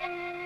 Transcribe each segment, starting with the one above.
Hãy subscribe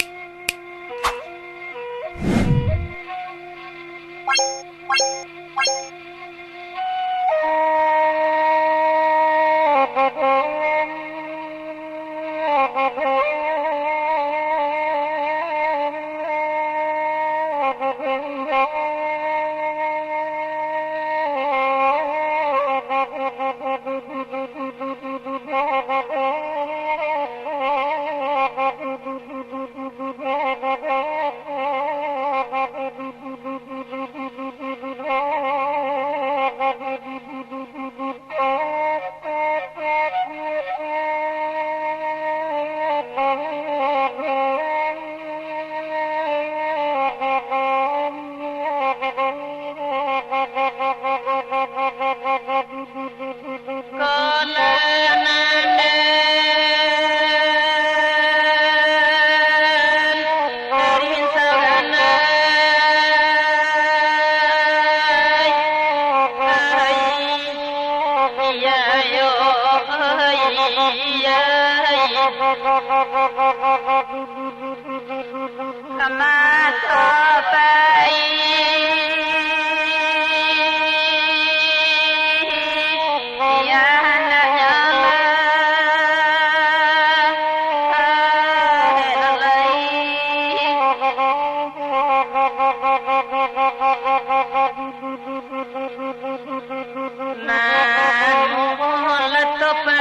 cho kênh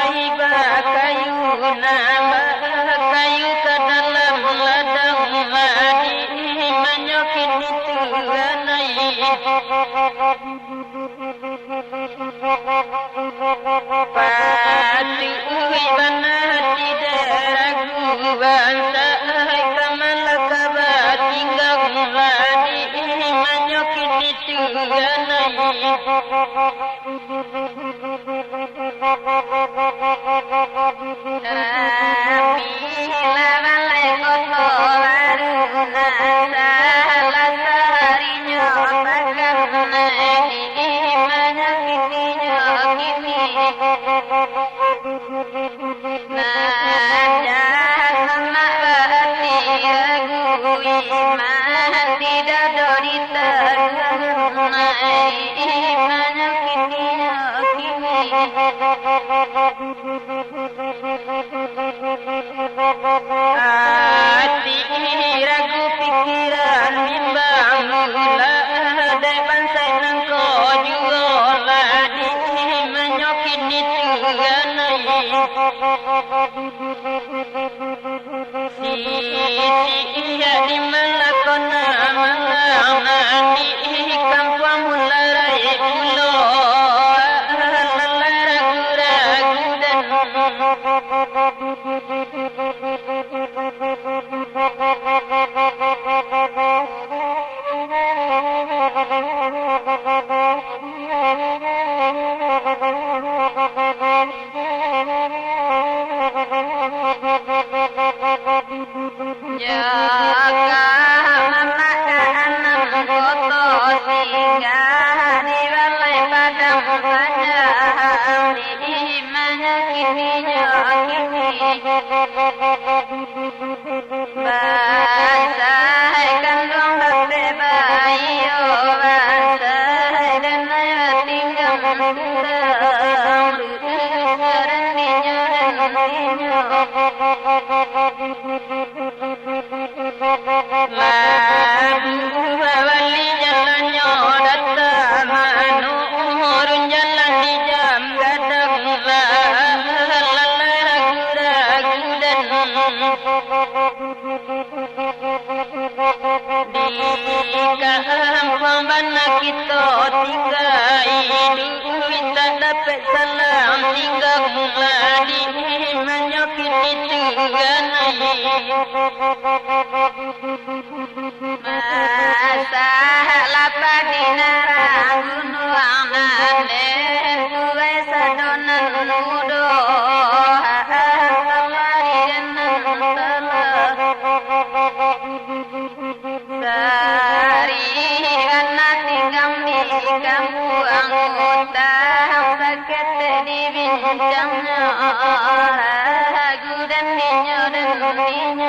Ghiền Mì Gõ để không bỏ lỡ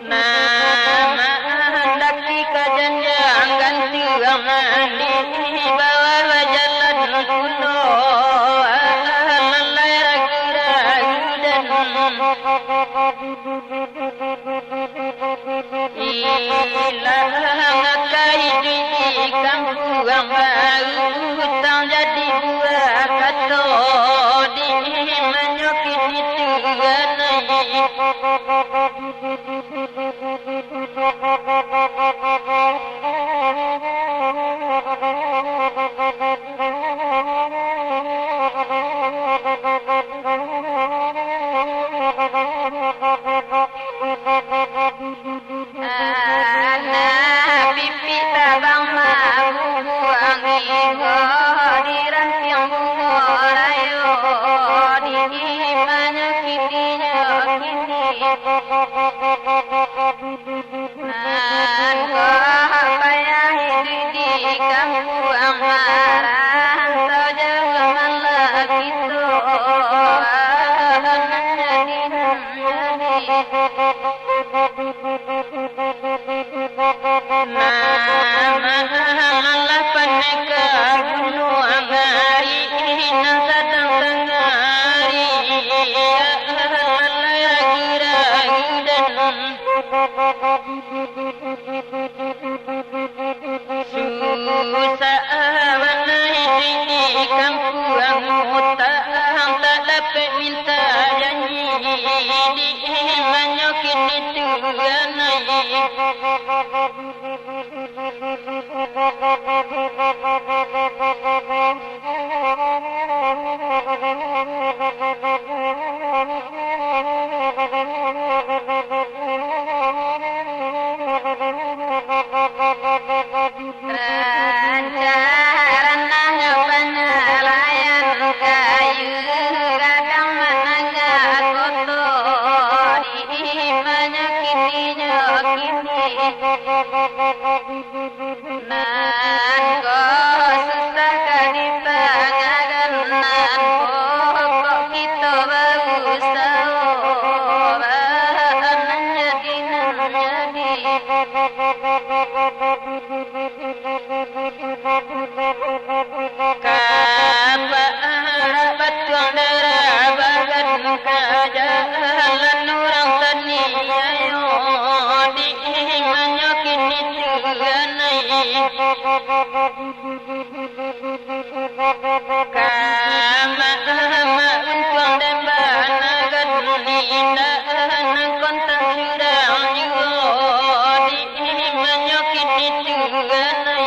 Nama daki kajanjang ganti amani bawa jalan kuno lalai ragu-ragu dan ilah kai di kampung baru hutang jadi buah kato di menyokit itu ganai pipi tabang mabu angin hadiran tiang rayo di mana kitinya kini nan payah di kampung amaran saja malah gitu malah pendekar gunung amari nan sedang tengari malah ragu-ragu dan susah menai di kampung utang tak dapat minta janji di menyokit itu ganai Rancaran penyelayan kayu kadang menangga kotor di menyakitinya kini nan kau susah kali pangagan nan pokok kita berusaha bahan jadi batuang darah bagan kajalan orang tani ayo di menyokit itu ganai kama untuang dan banagan indah kontan surang juga di menyokit itu ganai